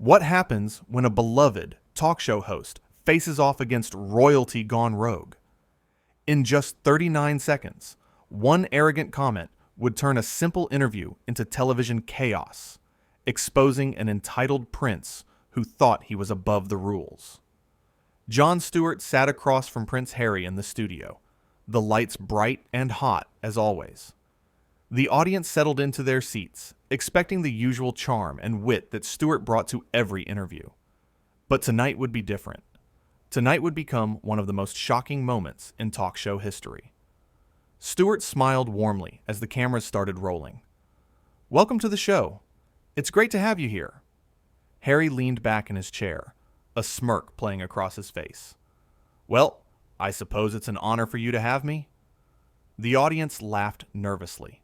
What happens when a beloved talk show host faces off against royalty gone rogue? In just 39 seconds, one arrogant comment would turn a simple interview into television chaos, exposing an entitled prince who thought he was above the rules. Jon Stewart sat across from Prince Harry in the studio, the lights bright and hot as always. The audience settled into their seats, expecting the usual charm and wit that Stewart brought to every interview. But tonight would be different. Tonight would become one of the most shocking moments in talk show history. Stewart smiled warmly as the cameras started rolling. "Welcome to the show. It's great to have you here." Harry leaned back in his chair, a smirk playing across his face. "Well, I suppose it's an honor for you to have me?" The audience laughed nervously.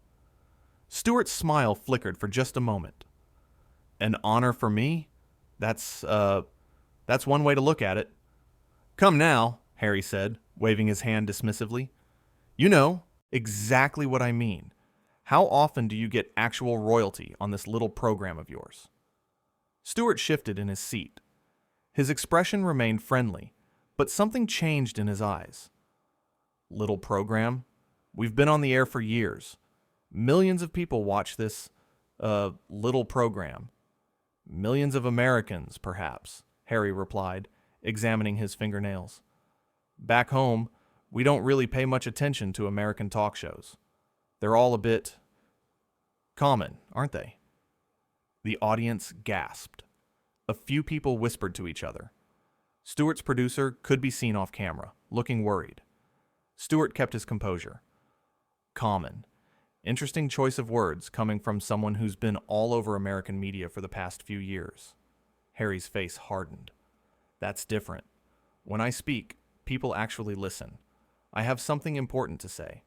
Stewart's smile flickered for just a moment. "An honor for me? That's one way to look at it." "Come now," Harry said, waving his hand dismissively. "You know exactly what I mean. How often do you get actual royalty on this little program of yours?" Stewart shifted in his seat. His expression remained friendly, but something changed in his eyes. "Little program? We've been on the air for years. Millions of people watch this, little program. Millions of Americans, perhaps," Harry replied, examining his fingernails. "Back home, we don't really pay much attention to American talk shows. They're all a bit common, aren't they?" The audience gasped. A few people whispered to each other. Stewart's producer could be seen off camera, looking worried. Stewart kept his composure. "Common. Interesting choice of words coming from someone who's been all over American media for the past few years." Harry's face hardened. "That's different. When I speak, people actually listen. I have something important to say.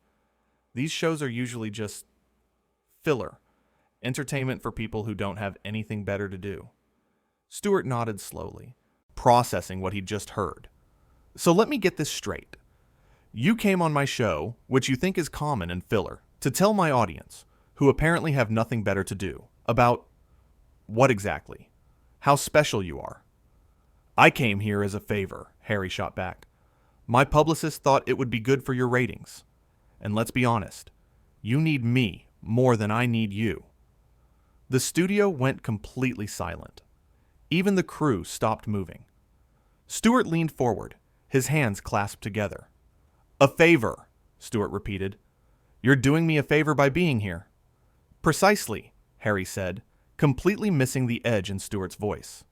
These shows are usually just filler, entertainment for people who don't have anything better to do." Stewart nodded slowly, processing what he'd just heard. "So let me get this straight. You came on my show, which you think is common and filler, to tell my audience, who apparently have nothing better to do, about what exactly? How special you are." "I came here as a favor," Harry shot back. "My publicist thought it would be good for your ratings. And let's be honest, you need me more than I need you." The studio went completely silent. Even the crew stopped moving. Stewart leaned forward, his hands clasped together. "A favor," Stewart repeated. "You're doing me a favor by being here." "Precisely," Harry said, completely missing the edge in Stewart's voice.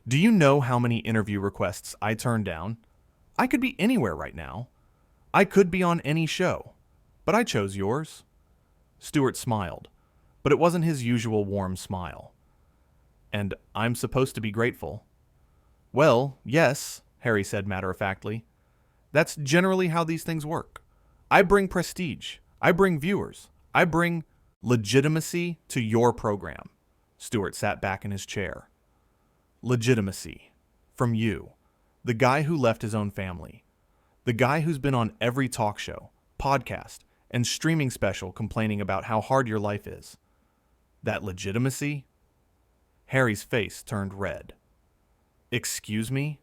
"Do you know how many interview requests I turned down? I could be anywhere right now. I could be on any show. But I chose yours." Stewart smiled, but it wasn't his usual warm smile. "And I'm supposed to be grateful." "Well, yes," Harry said matter-of-factly. "That's generally how these things work. I bring prestige. I bring viewers. I bring legitimacy to your program." Stewart sat back in his chair. "Legitimacy. From you. The guy who left his own family. The guy who's been on every talk show, podcast, and streaming special complaining about how hard your life is. That legitimacy?" Harry's face turned red. "Excuse me?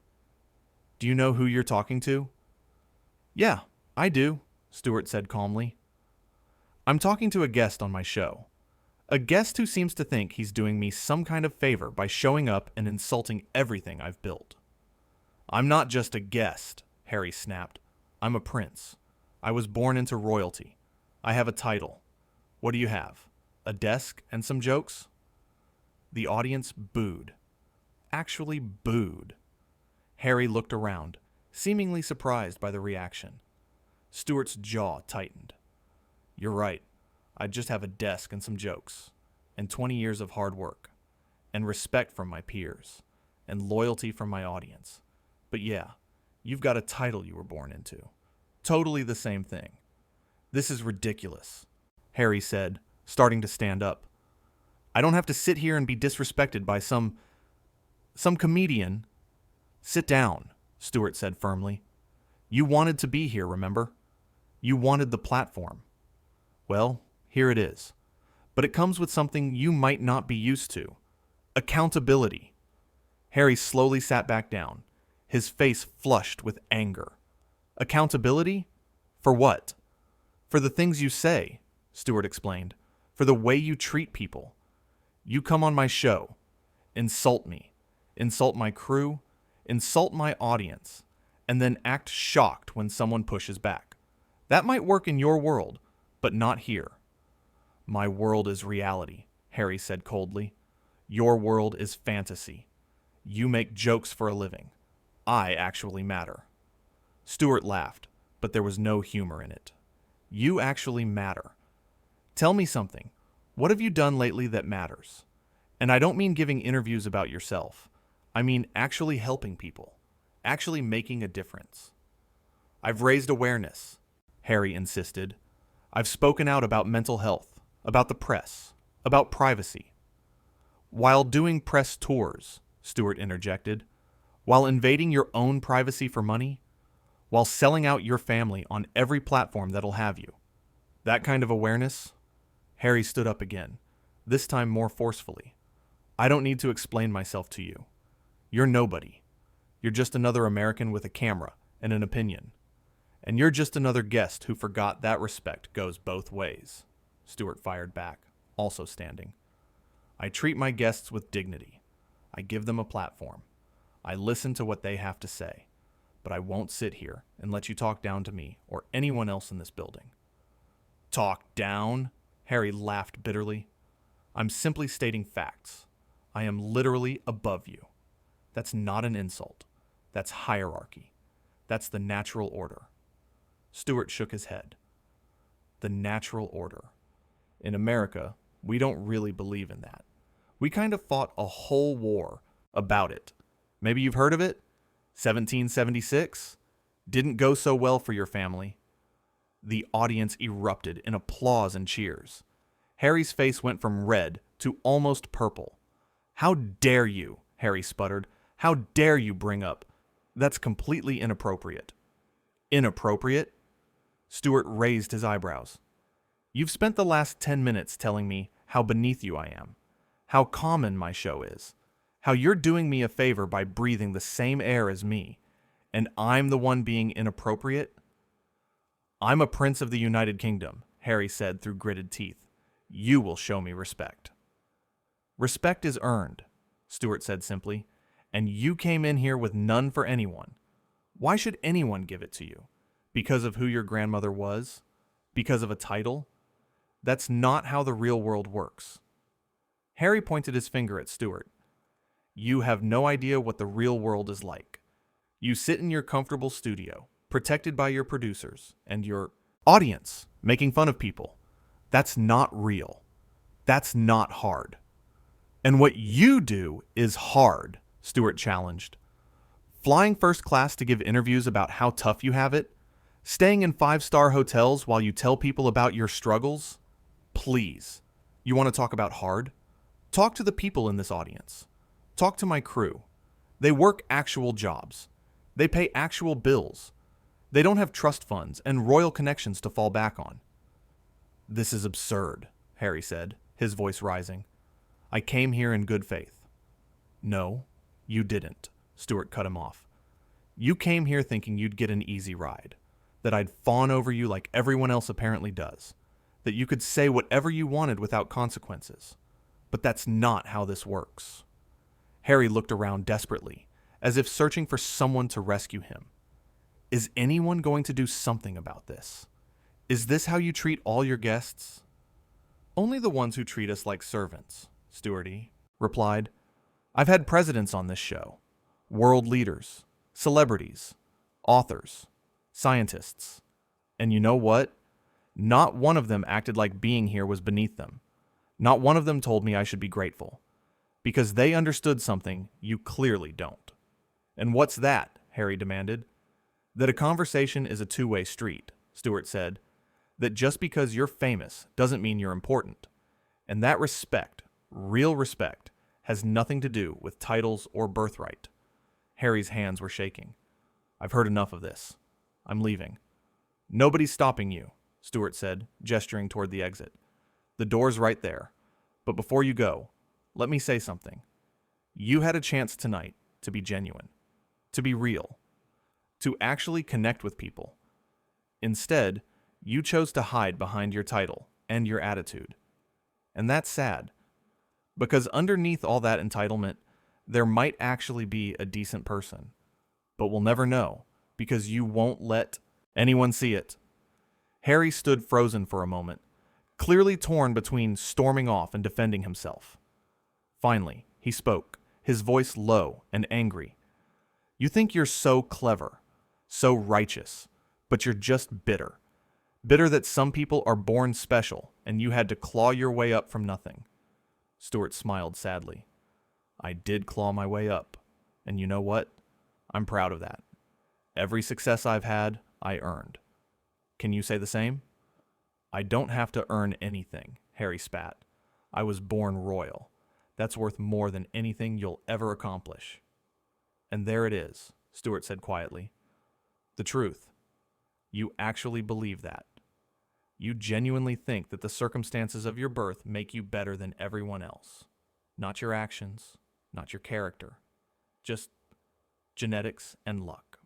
Do you know who you're talking to?" "Yeah, I do," Stewart said calmly. "I'm talking to a guest on my show. A guest who seems to think he's doing me some kind of favor by showing up and insulting everything I've built." "I'm not just a guest," Harry snapped. "I'm a prince. I was born into royalty. I have a title. What do you have? A desk and some jokes?" The audience booed. Actually booed. Harry looked around, seemingly surprised by the reaction. Stewart's jaw tightened. "You're right. I just have a desk and some jokes, and 20 years of hard work, and respect from my peers, and loyalty from my audience. But yeah, you've got a title you were born into. Totally the same thing. This is ridiculous," Harry said, starting to stand up. "I don't have to sit here and be disrespected by some comedian." "Sit down," Stewart said firmly. "You wanted to be here, remember? You wanted the platform. Well, here it is. But it comes with something you might not be used to. Accountability. Harry slowly sat back down, his face flushed with anger. Accountability? For what? For the things you say, Stewart explained. For the way you treat people. You come on my show, insult me, insult my crew, insult my audience, and then act shocked when someone pushes back. That might work in your world, but not here. My world is reality, Harry said coldly. Your world is fantasy. You make jokes for a living. I actually matter. Stewart laughed, but there was no humor in it. You actually matter. Tell me something. What have you done lately that matters? And I don't mean giving interviews about yourself. I mean actually helping people. Actually making a difference. I've raised awareness, Harry insisted. I've spoken out about mental health, about the press, about privacy. While doing press tours, Stewart interjected. While invading your own privacy for money? While selling out your family on every platform that'll have you. That kind of awareness? Harry stood up again, this time more forcefully. I don't need to explain myself to you. You're nobody. You're just another American with a camera and an opinion. And you're just another guest who forgot that respect goes both ways, Stewart fired back, also standing. I treat my guests with dignity. I give them a platform. I listen to what they have to say. But I won't sit here and let you talk down to me or anyone else in this building. Talk down? Harry laughed bitterly. I'm simply stating facts. I am literally above you. That's not an insult. That's hierarchy. That's the natural order. Stewart shook his head. The natural order. In America, we don't really believe in that. We kind of fought a whole war about it. Maybe you've heard of it? 1776? Didn't go so well for your family. The audience erupted in applause and cheers. Harry's face went from red to almost purple. How dare you, Harry sputtered. How dare you bring up? That's completely inappropriate. Inappropriate? Stewart raised his eyebrows. You've spent the last 10 minutes telling me how beneath you I am, how common my show is, how you're doing me a favor by breathing the same air as me, and I'm the one being inappropriate? I'm a prince of the United Kingdom, Harry said through gritted teeth. You will show me respect. Respect is earned, Stewart said simply, and you came in here with none for anyone. Why should anyone give it to you? Because of who your grandmother was? Because of a title? That's not how the real world works. Harry pointed his finger at Stewart. You have no idea what the real world is like. You sit in your comfortable studio, protected by your producers and your audience, making fun of people. That's not real. That's not hard. And what you do is hard, Stewart challenged. Flying first class to give interviews about how tough you have it? Staying in 5-star hotels while you tell people about your struggles? Please. You want to talk about hard? Talk to the people in this audience. Talk to my crew. They work actual jobs. They pay actual bills. They don't have trust funds and royal connections to fall back on. This is absurd, Harry said, his voice rising. I came here in good faith. No, you didn't, Stewart cut him off. You came here thinking you'd get an easy ride, that I'd fawn over you like everyone else apparently does, that you could say whatever you wanted without consequences. But that's not how this works. Harry looked around desperately, as if searching for someone to rescue him. Is anyone going to do something about this? Is this how you treat all your guests? Only the ones who treat us like servants, Stewarty replied. I've had presidents on this show, world leaders, celebrities, authors, scientists. And you know what? Not one of them acted like being here was beneath them. Not one of them told me I should be grateful. Because they understood something you clearly don't. And what's that? Harry demanded. That a conversation is a two-way street, Stewart said. That just because you're famous doesn't mean you're important. And that respect, real respect, has nothing to do with titles or birthright. Harry's hands were shaking. I've heard enough of this. I'm leaving. Nobody's stopping you, Stewart said, gesturing toward the exit. The door's right there. But before you go, let me say something. You had a chance tonight, to be genuine, to be real, to actually connect with people. Instead, you chose to hide behind your title and your attitude. And that's sad, because underneath all that entitlement, there might actually be a decent person. But we'll never know, because you won't let anyone see it. Harry stood frozen for a moment, clearly torn between storming off and defending himself. Finally, he spoke, his voice low and angry. You think you're so clever, so righteous, but you're just bitter. Bitter that some people are born special and you had to claw your way up from nothing. Stewart smiled sadly. I did claw my way up, and you know what? I'm proud of that. Every success I've had, I earned. Can you say the same? I don't have to earn anything, Harry spat. I was born royal. That's worth more than anything you'll ever accomplish. And there it is, Stewart said quietly. The truth. You actually believe that. You genuinely think that the circumstances of your birth make you better than everyone else. Not your actions, not your character. Just genetics and luck.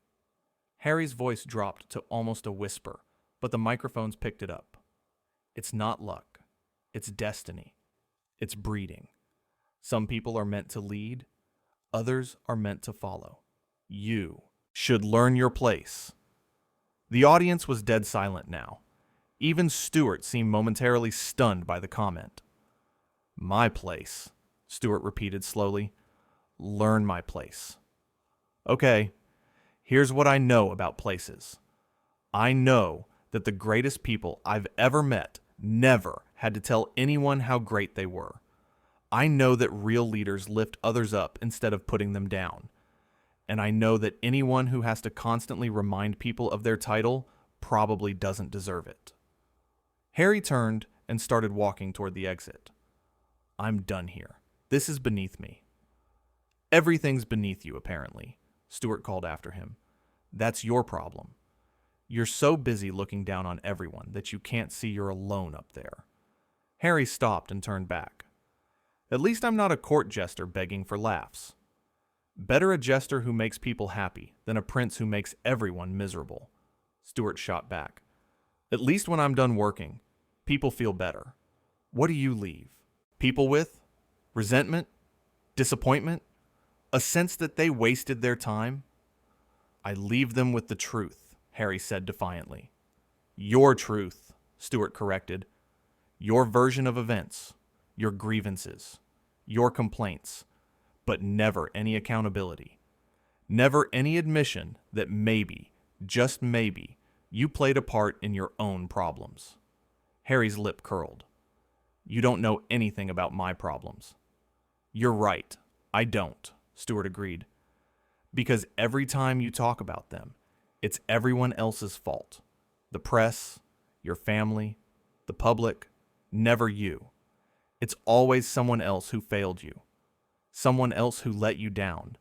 Harry's voice dropped to almost a whisper, but the microphones picked it up. It's not luck. It's destiny. It's breeding. Some people are meant to lead. Others are meant to follow. You should learn your place. The audience was dead silent now. Even Stewart seemed momentarily stunned by the comment. My place, Stewart repeated slowly. Learn my place. Okay, here's what I know about places. I know that the greatest people I've ever met never had to tell anyone how great they were. I know that real leaders lift others up instead of putting them down. And I know that anyone who has to constantly remind people of their title probably doesn't deserve it. Harry turned and started walking toward the exit. I'm done here. This is beneath me. Everything's beneath you, apparently, Stewart called after him. That's your problem. You're so busy looking down on everyone that you can't see you're alone up there. Harry stopped and turned back. At least I'm not a court jester begging for laughs. Better a jester who makes people happy than a prince who makes everyone miserable. Stewart shot back. At least when I'm done working, people feel better. What do you leave people with? Resentment? Disappointment? A sense that they wasted their time? I leave them with the truth, Harry said defiantly. Your truth, Stewart corrected. Your version of events, your grievances, your complaints, but never any accountability. Never any admission that maybe, just maybe, you played a part in your own problems. Harry's lip curled. You don't know anything about my problems. You're right, I don't, Stewart agreed. Because every time you talk about them, it's everyone else's fault. The press, your family, the public, never you. It's always someone else who failed you. Someone else who let you down.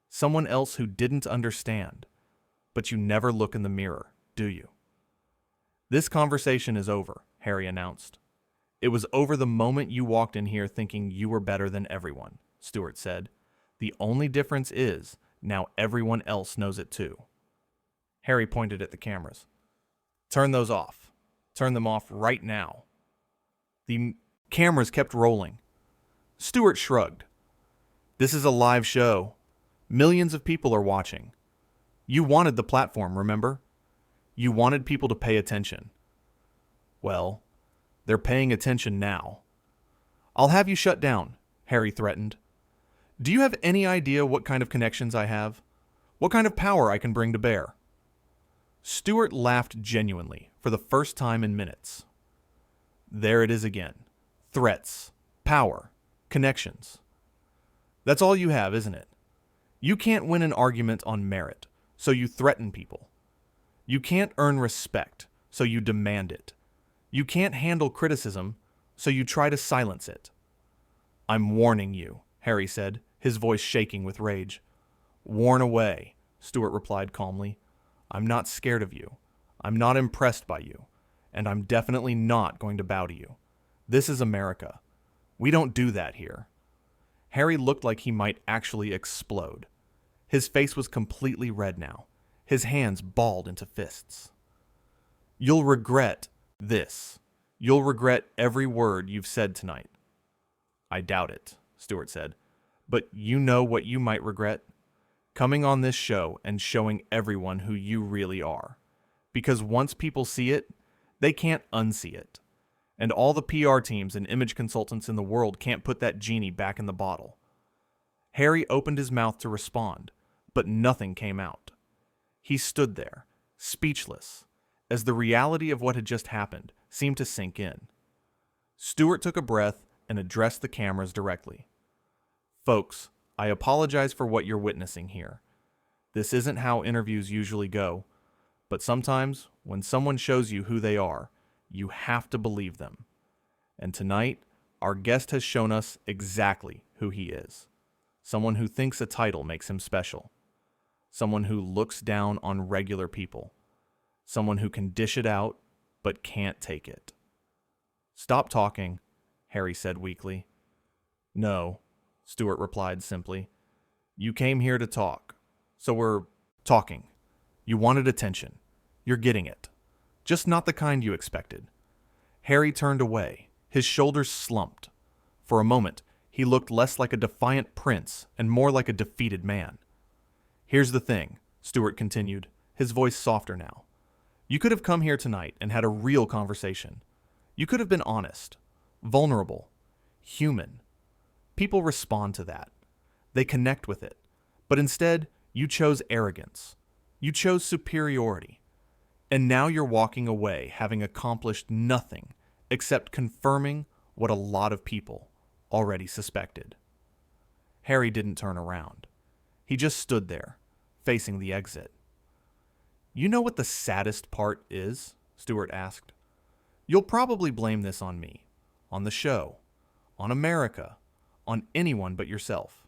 Someone else who didn't understand. But you never look in the mirror, do you? This conversation is over, Harry announced. It was over the moment you walked in here thinking you were better than everyone, Stewart said. The only difference is now everyone else knows it too. Harry pointed at the cameras. Turn those off. Turn them off right now. The cameras kept rolling. Stewart shrugged. This is a live show. Millions of people are watching. You wanted the platform, remember? You wanted people to pay attention. Well, they're paying attention now. I'll have you shut down, Harry threatened. Do you have any idea what kind of connections I have? What kind of power I can bring to bear? Stewart laughed genuinely for the first time in minutes. There it is again. Threats, power, connections. That's all you have, isn't it? You can't win an argument on merit, so you threaten people. You can't earn respect, so you demand it. You can't handle criticism, so you try to silence it. I'm warning you, Harry said, his voice shaking with rage. Warn away, Stewart replied calmly. I'm not scared of you. I'm not impressed by you. And I'm definitely not going to bow to you. This is America. We don't do that here. Harry looked like he might actually explode. His face was completely red now, his hands balled into fists. "You'll regret this. You'll regret every word you've said tonight." "I doubt it," Stewart said. "But you know what you might regret? Coming on this show and showing everyone who you really are. Because once people see it, they can't unsee it. And all the PR teams and image consultants in the world can't put that genie back in the bottle." Harry opened his mouth to respond, but nothing came out. He stood there, speechless, as the reality of what had just happened seemed to sink in. Stewart took a breath and addressed the cameras directly. "Folks, I apologize for what you're witnessing here. This isn't how interviews usually go, but sometimes when someone shows you who they are, you have to believe them. And tonight, our guest has shown us exactly who he is. Someone who thinks a title makes him special. Someone who looks down on regular people. Someone who can dish it out, but can't take it." "Stop talking," Harry said weakly. "No," Stewart replied simply. "You came here to talk, so we're talking. You wanted attention. You're getting it. Just not the kind you expected." Harry turned away, his shoulders slumped. For a moment, he looked less like a defiant prince and more like a defeated man. "Here's the thing," Stewart continued, his voice softer now. "You could have come here tonight and had a real conversation. You could have been honest, vulnerable, human. People respond to that. They connect with it. But instead, you chose arrogance. You chose superiority. And now you're walking away having accomplished nothing except confirming what a lot of people already suspected." Harry didn't turn around. He just stood there, facing the exit. "You know what the saddest part is?" Stewart asked. "You'll probably blame this on me, on the show, on America, on anyone but yourself.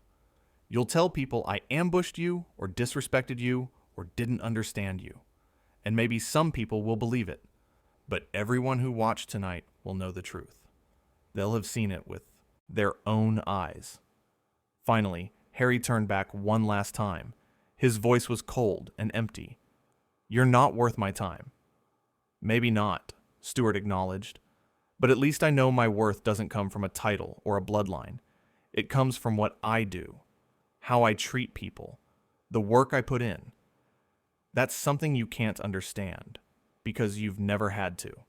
You'll tell people I ambushed you or disrespected you or didn't understand you. And maybe some people will believe it, but everyone who watched tonight will know the truth. They'll have seen it with their own eyes." Finally, Harry turned back one last time. His voice was cold and empty. "You're not worth my time." "Maybe not," Stewart acknowledged, "but at least I know my worth doesn't come from a title or a bloodline. It comes from what I do, how I treat people, the work I put in. That's something you can't understand, because you've never had to."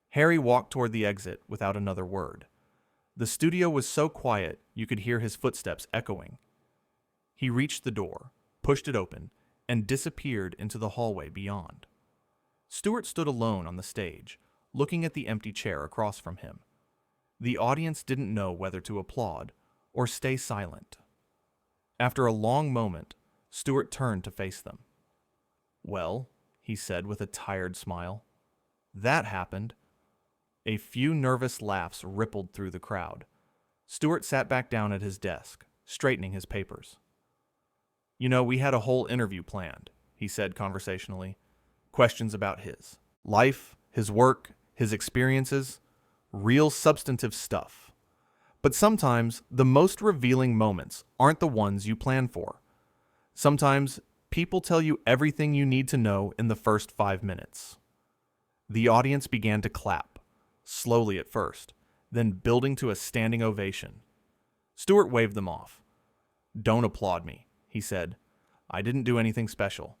Harry walked toward the exit without another word. The studio was so quiet you could hear his footsteps echoing. He reached the door, pushed it open, and disappeared into the hallway beyond. Stewart stood alone on the stage, looking at the empty chair across from him. The audience didn't know whether to applaud or stay silent. After a long moment, Stewart turned to face them. "Well," he said with a tired smile, "that happened." A few nervous laughs rippled through the crowd. Stewart sat back down at his desk, straightening his papers. "You know, we had a whole interview planned," he said conversationally. "Questions about his life, his work, his experiences, real substantive stuff. But sometimes the most revealing moments aren't the ones you plan for. Sometimes people tell you everything you need to know in the first 5 minutes." The audience began to clap, slowly at first, then building to a standing ovation. Stewart waved them off. "Don't applaud me," he said. "I didn't do anything special.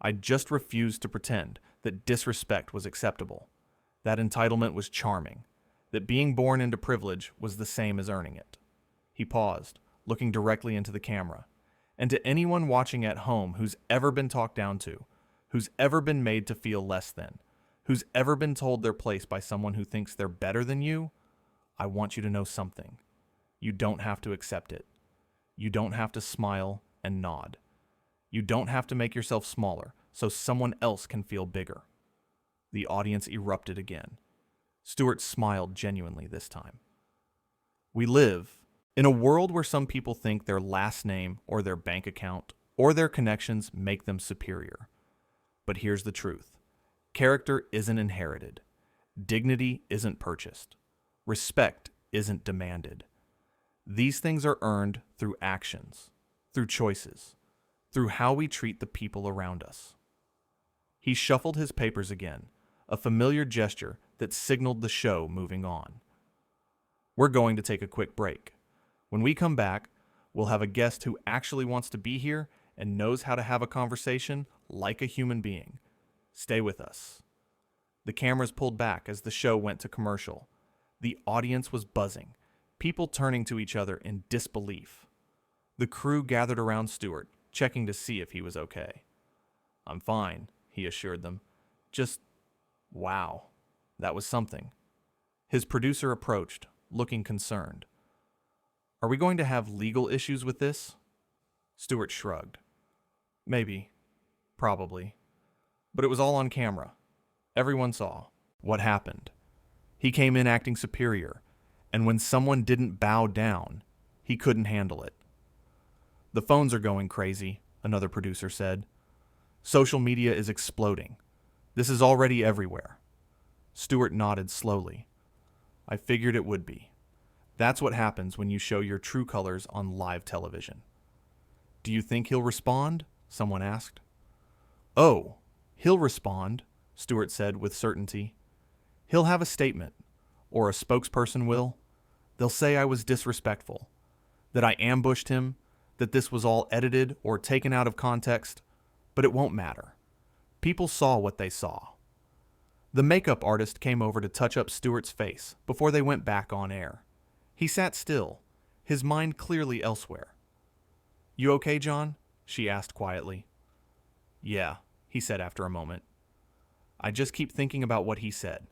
I just refused to pretend that disrespect was acceptable, that entitlement was charming, that being born into privilege was the same as earning it." He paused, looking directly into the camera. "And to anyone watching at home who's ever been talked down to, who's ever been made to feel less than, who's ever been told their place by someone who thinks they're better than you, I want you to know something. You don't have to accept it. You don't have to smile and nod. You don't have to make yourself smaller so someone else can feel bigger." The audience erupted again. Stewart smiled genuinely this time. "We live in a world where some people think their last name or their bank account or their connections make them superior. But here's the truth. Character isn't inherited. Dignity isn't purchased. Respect isn't demanded. These things are earned through actions, through choices, through how we treat the people around us. He shuffled his papers again, a familiar gesture that signaled the show moving on. We're going to take a quick break. When we come back, we'll have a guest who actually wants to be here and knows how to have a conversation like a human being. Stay with us. The cameras pulled back as the show went to commercial. The audience was buzzing, people turning to each other in disbelief. The crew gathered around Stewart, checking to see if he was okay. "I'm fine," he assured them. "Just, wow, that was something." His producer approached, looking concerned. "Are we going to have legal issues with this?" Stewart shrugged. "Maybe. Probably. But it was all on camera. Everyone saw what happened. He came in acting superior, and when someone didn't bow down, he couldn't handle it." "The phones are going crazy," another producer said. "Social media is exploding. This is already everywhere." Stewart nodded slowly. "I figured it would be. That's what happens when you show your true colors on live television." "Do you think he'll respond?" someone asked. "Oh, he'll respond," Stewart said with certainty. "He'll have a statement, or a spokesperson will. They'll say I was disrespectful, that I ambushed him, that this was all edited or taken out of context, but it won't matter. People saw what they saw." The makeup artist came over to touch up Stewart's face before they went back on air. He sat still, his mind clearly elsewhere. "You okay, Jon?" she asked quietly. "Yeah," he said after a moment. "I just keep thinking about what he said,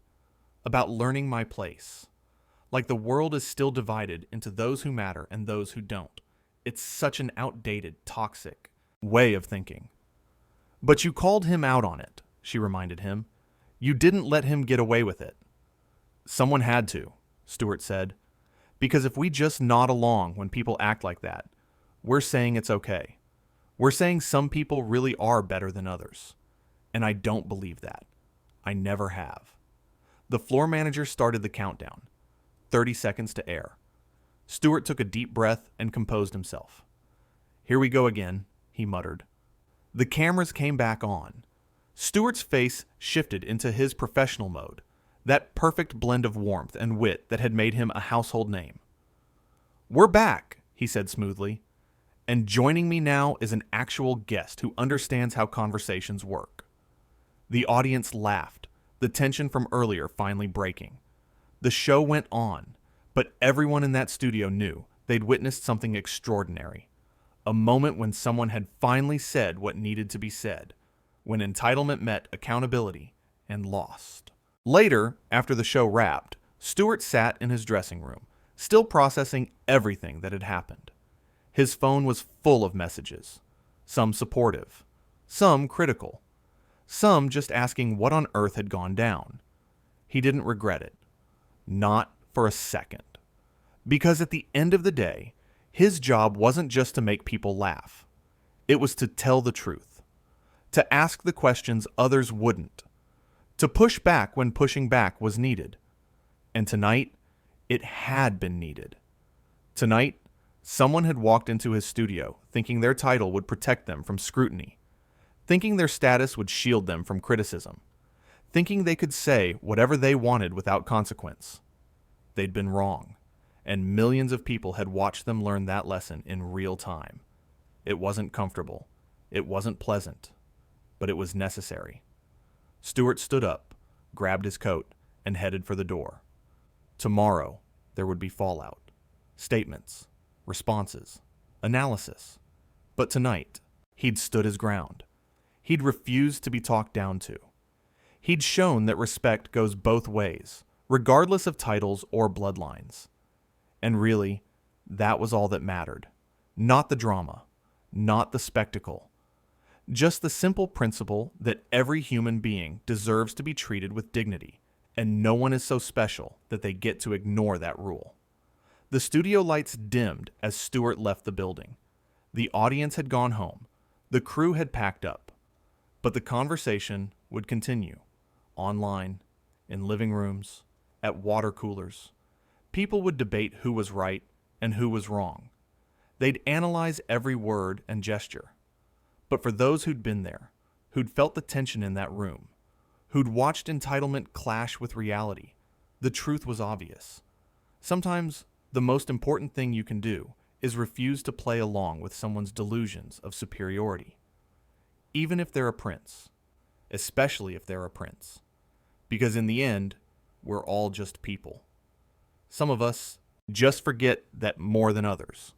about learning my place. Like the world is still divided into those who matter and those who don't. It's such an outdated, toxic way of thinking." "But you called him out on it," she reminded him. "You didn't let him get away with it." "Someone had to," Stewart said. "Because if we just nod along when people act like that, we're saying it's okay. We're saying some people really are better than others. And I don't believe that. I never have." The floor manager started the countdown. 30 seconds to air. Stewart took a deep breath and composed himself. "Here we go again," he muttered. The cameras came back on. Stewart's face shifted into his professional mode, that perfect blend of warmth and wit that had made him a household name. "We're back," he said smoothly. "And joining me now is an actual guest who understands how conversations work." The audience laughed, the tension from earlier finally breaking. The show went on, but everyone in that studio knew they'd witnessed something extraordinary. A moment when someone had finally said what needed to be said, when entitlement met accountability and lost. Later, after the show wrapped, Stewart sat in his dressing room, still processing everything that had happened. His phone was full of messages, some supportive, some critical, some just asking what on earth had gone down. He didn't regret it. Not for a second. Because at the end of the day, his job wasn't just to make people laugh. It was to tell the truth. To ask the questions others wouldn't. To push back when pushing back was needed. And tonight, it had been needed. Tonight, someone had walked into his studio thinking their title would protect them from scrutiny, thinking their status would shield them from criticism, thinking they could say whatever they wanted without consequence. They'd been wrong, and millions of people had watched them learn that lesson in real time. It wasn't comfortable, it wasn't pleasant, but it was necessary. Stewart stood up, grabbed his coat, and headed for the door. Tomorrow, there would be fallout, statements, responses, analysis. But tonight, he'd stood his ground. He'd refused to be talked down to. He'd shown that respect goes both ways, regardless of titles or bloodlines. And really, that was all that mattered. Not the drama, not the spectacle. Just the simple principle that every human being deserves to be treated with dignity, and no one is so special that they get to ignore that rule. The studio lights dimmed as Stewart left the building. The audience had gone home. The crew had packed up. But the conversation would continue. Online, in living rooms, at water coolers. People would debate who was right and who was wrong. They'd analyze every word and gesture. But for those who'd been there, who'd felt the tension in that room, who'd watched entitlement clash with reality, the truth was obvious. Sometimes the most important thing you can do is refuse to play along with someone's delusions of superiority. Even if they're a prince, especially if they're a prince. Because in the end, we're all just people. Some of us just forget that more than others.